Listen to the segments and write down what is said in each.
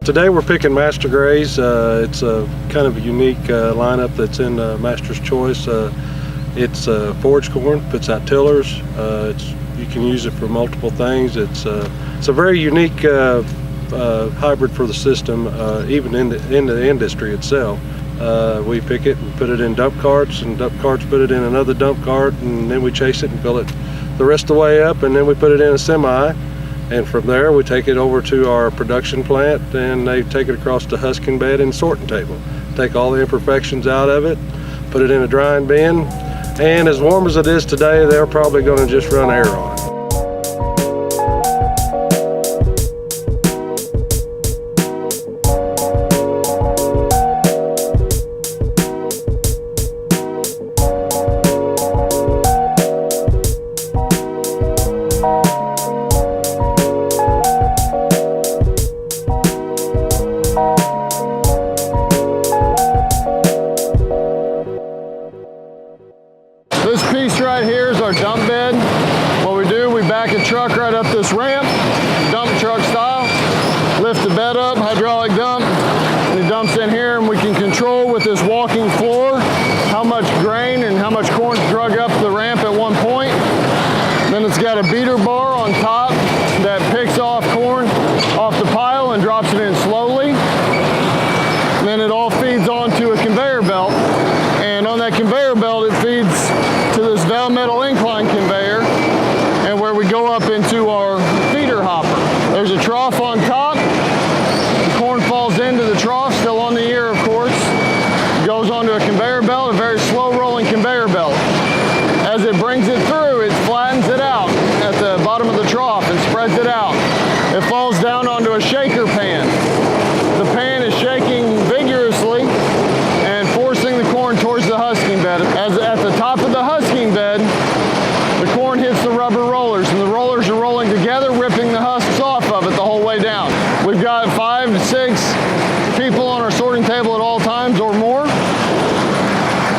Today we're picking MasterGraze. It's a kind of a unique lineup that's in Master's Choice. It's forage corn, puts out tillers. You can use it for multiple things. It's a very unique hybrid for the system, even in the industry itself. We pick it and put it in dump carts, and dump carts put it in another dump cart, and then we chase it and fill it the rest of the way up, and then we put it in a semi. And from there, we take it over to our production plant, and they take it across the husking bed and sorting table. Take all the imperfections out of it, put it in a drying bin, and as warm as it is today, they're probably going to just run air on it. This piece right here is our dump bed. What we do, we back a truck right up this ramp, dump truck style, lift the bed up, hydraulic dump, and it dumps in here, and we can control with this walking floor how much grain and how much corn's drug up the ramp at one point. Then it's got a beater bar on top that picks off corn off the pile and drops it in slowly. And then it all feeds onto a conveyor belt. And on that conveyor belt, it feeds to this metal incline conveyor, and where we go up into our feeder hopper. There's a trough on top. The corn falls into the trough, still on the ear, of course. It goes onto a conveyor belt, a very slow rolling conveyor belt. As it brings it through, it flattens it out at the bottom of the trough and spreads it out. It falls down onto a shaker pan. The pan is shaking vigorously and forcing the corn towards the husking bed. As at the top of the husking bed, the corn hits the rubber rollers, and the rollers are rolling together, ripping the husks off of it the whole way down. We've got 5 to 6 people on our sorting table at all times or more.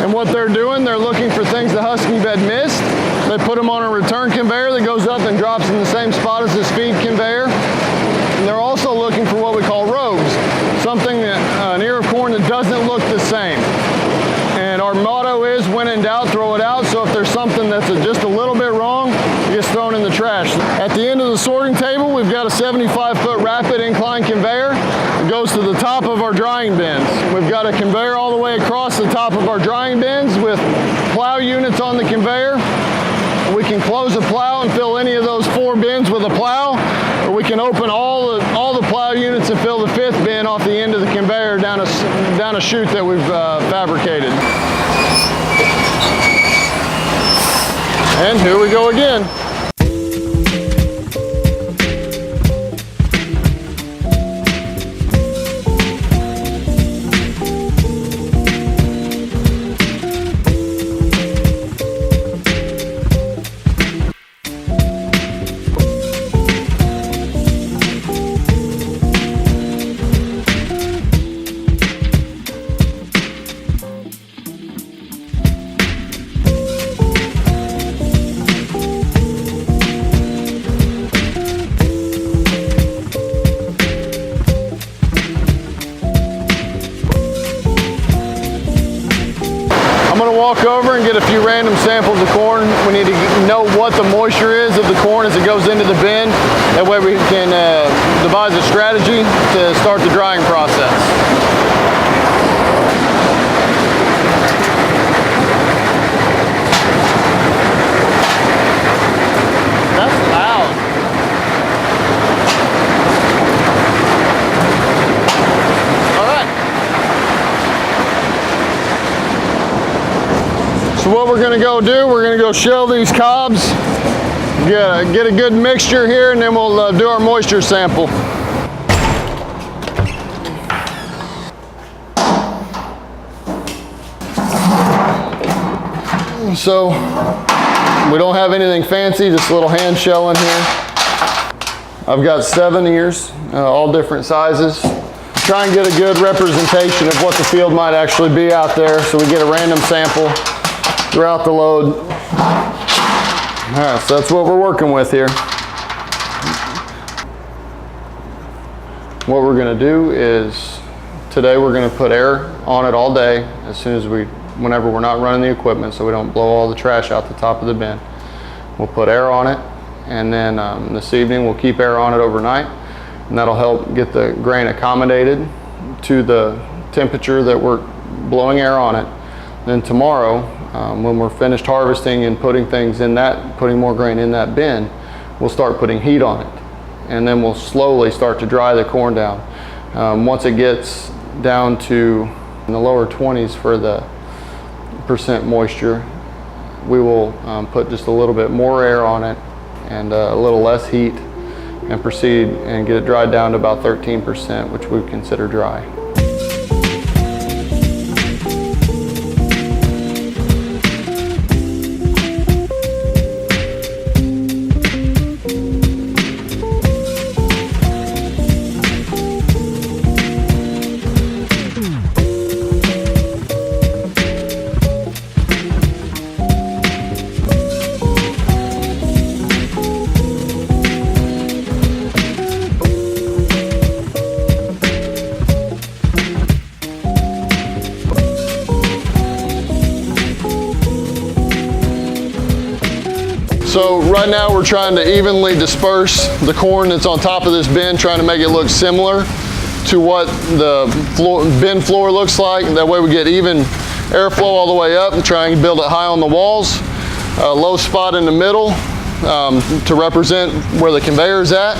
And what they're doing, they're looking for things the husking bed missed. They put them on a return conveyor that goes up and drops in the same spot as this feed conveyor. And they're also looking for what we call rogues, something that, an ear of corn that doesn't look the same. And our motto is, when in doubt, throw it out. So if there's something that's just a little bit wrong, it gets thrown in the trash. At the end of the sorting table, we've got a 75-foot rapid incline conveyor that goes to the top of our drying bins. We've got a conveyor all the way across the top of our drying bins with plow units on the conveyor. We can close a plow and fill any of those 4 bins with a plow, or we can open all the plow units and fill the 5th bin off the end of the conveyor down a chute that we've fabricated. And here we go again. I'm going to walk over and get a few random samples of corn. We need to know what the moisture is of the corn as it goes into the bin. That way we can devise a strategy to start the drying process. That's loud. So what we're going to go do, we're going to go shell these cobs, get a good mixture here, and then we'll do our moisture sample. So we don't have anything fancy, just a little hand shelling here. I've got 7 ears, all different sizes. try and get a good representation of what the field might actually be out there, so we get a random sample throughout the load. All right, so that's what we're working with here. What we're going to do is, today we're going to put air on it all day whenever we're not running the equipment, so we don't blow all the trash out the top of the bin. We'll put air on it, and then this evening we'll keep air on it overnight, and that'll help get the grain accommodated to the temperature that we're blowing air on it. Then tomorrow, when we're finished harvesting and putting more grain in that bin, we'll start putting heat on it, and then we'll slowly start to dry the corn down. Once it gets down to in the lower 20s for the % moisture, we will put just a little bit more air on it and a little less heat, and proceed and get it dried down to about 13%, which we consider dry. So right now we're trying to evenly disperse the corn that's on top of this bin, trying to make it look similar to what the bin floor looks like. And that way we get even airflow all the way up, and try and build it high on the walls. A low spot in the middle to represent where the conveyor is at.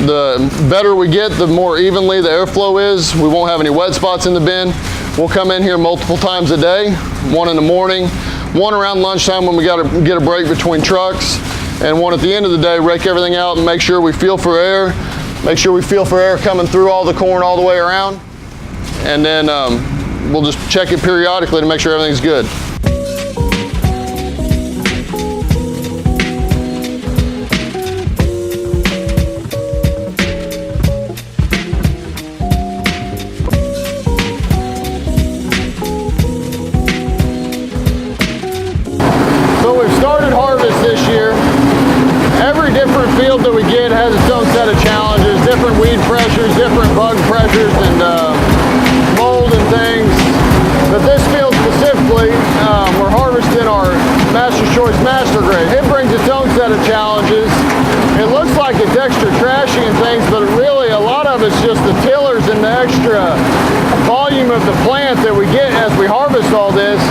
The better we get, the more evenly the airflow is. We won't have any wet spots in the bin. We'll come in here multiple times a day, one in the morning, one around lunchtime when we got to get a break between trucks, and one at the end of the day, rake everything out and make sure we feel for air. Make sure we feel for air coming through all the corn all the way around. And then we'll just check it periodically to make sure everything's good. Every different field that we get has its own set of challenges, different weed pressures, different bug pressures, and mold and things. But this field specifically, we're harvesting our Master's Choice MasterGraze. It brings its own set of challenges. It looks like it's extra trashy and things, but really a lot of it's just the tillers and the extra volume of the plant that we get as we harvest all this.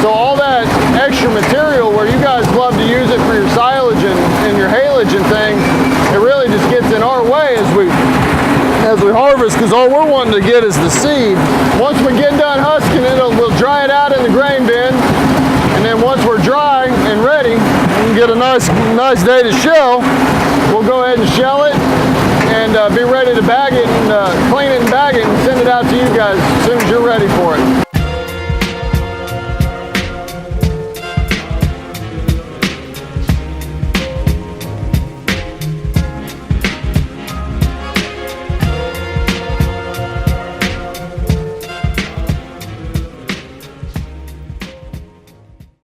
So all that extra material, where you guys love to use it for your silage and your haylage and things, it really just gets in our way as we harvest, because all we're wanting to get is the seed. Once we get done husking it, we'll dry it out in the grain bin, and then once we're dry and ready and get a nice day to shell, we'll go ahead and shell it and be ready to bag it and clean it and bag it and send it out to you guys as soon as you're ready for it.